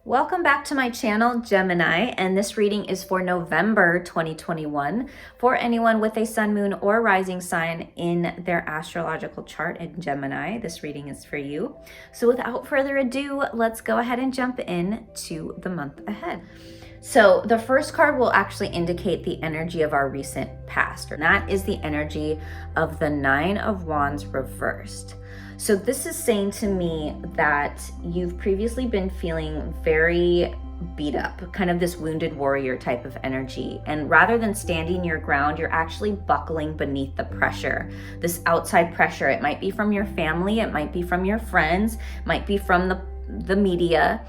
Welcome back to my channel, Gemini, and this reading is for November 2021 for anyone with a sun, moon, or rising sign in their astrological chart in Gemini. This reading is for you. So without further ado, let's go ahead and jump in to the month ahead. So the first card will actually indicate the energy of our recent past, and that is the energy of the Nine of Wands reversed. So this is saying to me that you've previously been feeling very beat up, kind of this wounded warrior type of energy. And rather than standing your ground, you're actually buckling beneath the pressure, this outside pressure. It might be from your family, it might be from your friends, it might be from the media,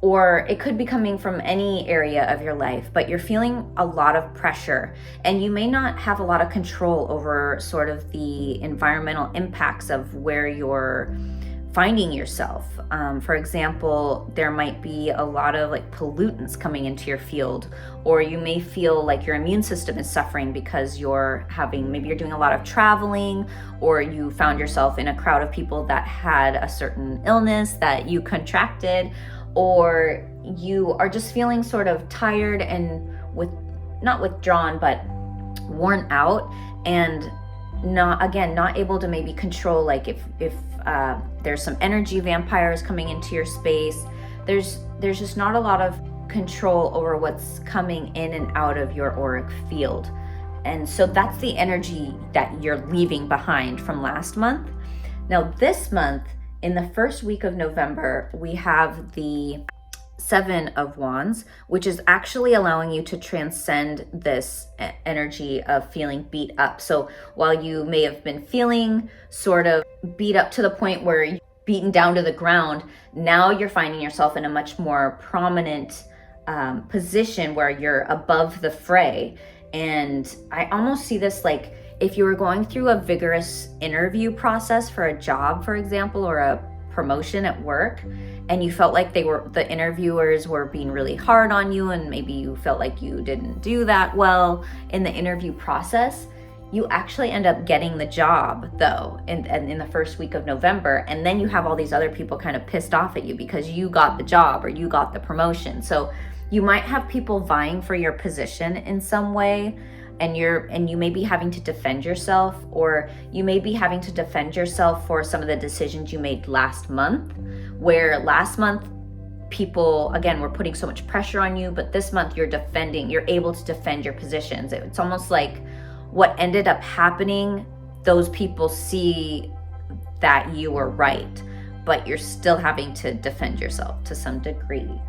or it could be coming from any area of your life, but you're feeling a lot of pressure and you may not have a lot of control over sort of the environmental impacts of where you're finding yourself. For example, there might be a lot of pollutants coming into your field, or you may feel like your immune system is suffering because maybe you're doing a lot of traveling, or you found yourself in a crowd of people that had a certain illness that you contracted, or you are just feeling sort of tired and not withdrawn, but worn out, and not able to maybe control, like if there's some energy vampires coming into your space. There's just not a lot of control over what's coming in and out of your auric field. And so that's the energy that you're leaving behind from last month. Now this month, in the first week of November, we have the Seven of Wands, which is actually allowing you to transcend this energy of feeling beat up. So while you may have been feeling sort of beat up to the point where you're beaten down to the ground, now you're finding yourself in a much more prominent position where you're above the fray. And I almost see this like if you were going through a vigorous interview process for a job, for example, or a promotion at work, and you felt like the interviewers were being really hard on you, and maybe you felt like you didn't do that well in the interview process, you actually end up getting the job though in the first week of November. And then you have all these other people kind of pissed off at you because you got the job or you got the promotion. So you might have people vying for your position in some way, and you may be having to defend yourself, or you may be having to defend yourself for some of the decisions you made last month, where last month people, again, were putting so much pressure on you, but this month you're able to defend your positions. It's almost like what ended up happening, those people see that you were right, but you're still having to defend yourself to some degree.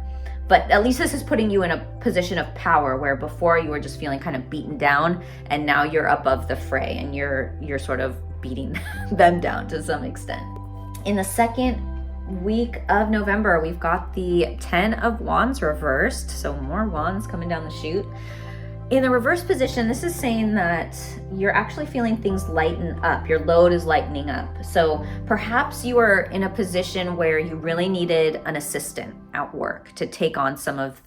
But at least this is putting you in a position of power, where before you were just feeling kind of beaten down, and now you're above the fray and you're sort of beating them down to some extent. In the second week of November, we've got the 10 of Wands reversed, so more wands coming down the chute. In the reverse position, this is saying that you're actually feeling things lighten up. Your load is lightening up. So perhaps you are in a position where you really needed an assistant at work to take on some of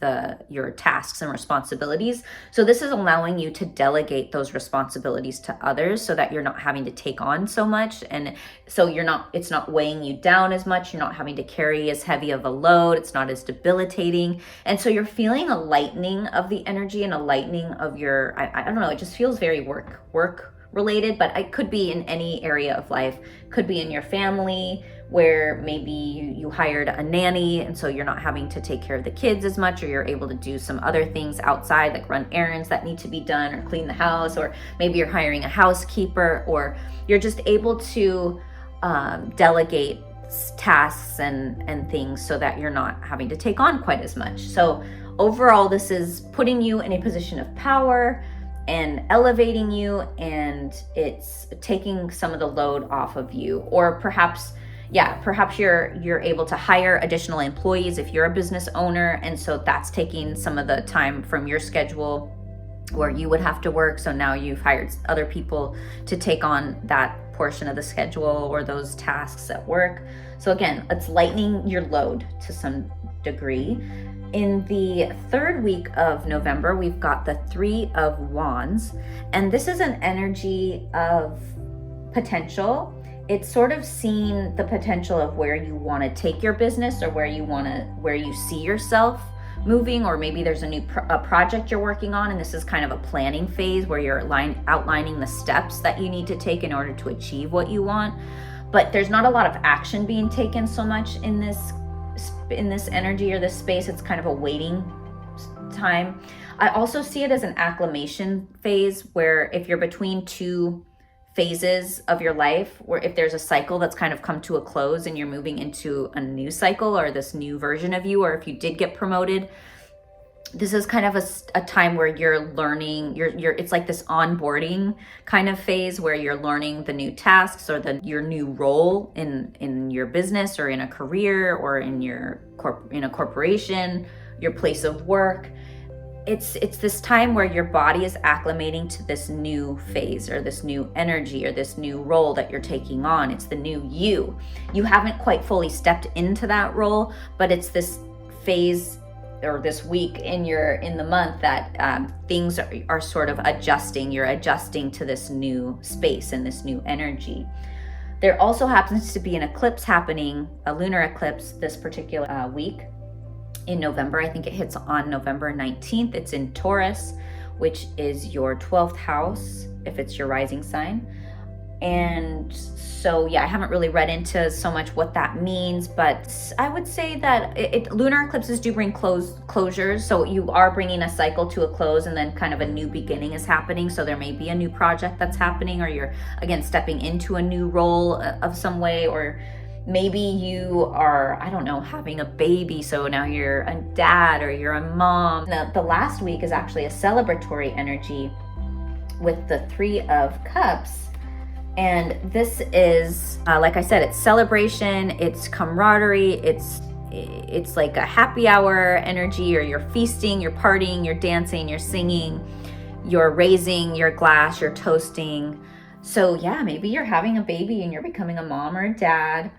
your tasks and responsibilities. So this is allowing you to delegate those responsibilities to others so that you're not having to take on so much. And so it's not weighing you down as much. You're not having to carry as heavy of a load. It's not as debilitating. And so you're feeling a lightening of the energy and a lightening of your, I don't know, it just feels very work related, but it could be in any area of life. Could be in your family, where maybe you hired a nanny, and so you're not having to take care of the kids as much, or you're able to do some other things outside, like run errands that need to be done, or clean the house, or maybe you're hiring a housekeeper, or you're just able to delegate tasks and things so that you're not having to take on quite as much. So overall, this is putting you in a position of power and elevating you, and it's taking some of the load off of you. Or perhaps you're able to hire additional employees if you're a business owner, and so that's taking some of the time from your schedule where you would have to work. So now you've hired other people to take on that portion of the schedule or those tasks at work. So again, it's lightening your load to some degree. In the third week of November, we've got the 3 of Wands, and this is an energy of potential it's sort of seeing the potential of where you want to take your business, or where you see yourself moving, or maybe there's a new project you're working on, and this is kind of a planning phase where you're outlining the steps that you need to take in order to achieve what you want. But there's not a lot of action being taken so much in this energy or this space. It's kind of a waiting time. I also see it as an acclimation phase, where if you're between two phases of your life, or if there's a cycle that's kind of come to a close and you're moving into a new cycle or this new version of you, or if you did get promoted, this is kind of a time where you're learning, it's like this onboarding kind of phase where you're learning the new tasks or your new role in your business or in a career or in a corporation, your place of work. It's this time where your body is acclimating to this new phase or this new energy or this new role that you're taking on. It's the new you. You haven't quite fully stepped into that role, but it's this phase or this week in the month that things are sort of adjusting. You're adjusting to this new space and this new energy. There also happens to be an eclipse happening, a lunar eclipse, this particular week in November. I think it hits on November 19th. It's in Taurus, which is your 12th house, if it's your rising sign. And so, yeah, I haven't really read into so much what that means, but I would say that lunar eclipses do bring closures. So you are bringing a cycle to a close, and then kind of a new beginning is happening. So there may be a new project that's happening, or you're, again, stepping into a new role of some way, or maybe you are, I don't know, having a baby, so now you're a dad or you're a mom. The last week is actually a celebratory energy with the 3 of Cups. And this is, like I said, it's celebration, it's camaraderie, it's like a happy hour energy, or you're feasting, you're partying, you're dancing, you're singing, you're raising your glass, you're toasting. So yeah, maybe you're having a baby and you're becoming a mom or a dad.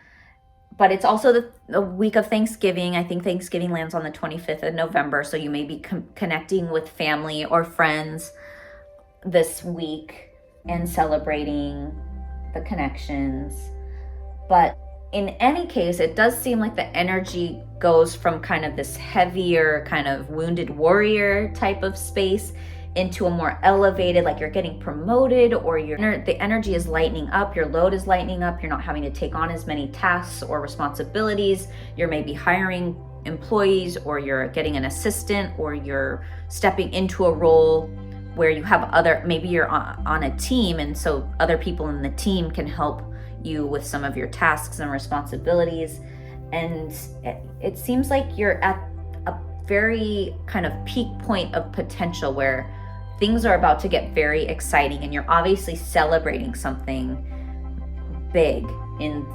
But it's also the week of Thanksgiving. I think Thanksgiving lands on the 25th of November. So you may be connecting with family or friends this week and celebrating the connections. But in any case, it does seem like the energy goes from kind of this heavier, kind of wounded warrior type of space into a more elevated, like you're getting promoted, or the energy is lightening up, your load is lightening up, you're not having to take on as many tasks or responsibilities, you're maybe hiring employees, or you're getting an assistant, or you're stepping into a role where you have maybe you're on a team, and so other people in the team can help you with some of your tasks and responsibilities. And it seems like you're at a very kind of peak point of potential where things are about to get very exciting, and you're obviously celebrating something big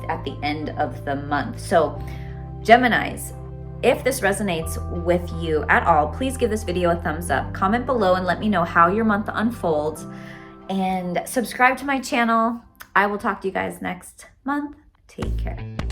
at the end of the month. So Geminis, if this resonates with you at all, please give this video a thumbs up, comment below, and let me know how your month unfolds, and subscribe to my channel. I will talk to you guys next month. Take care.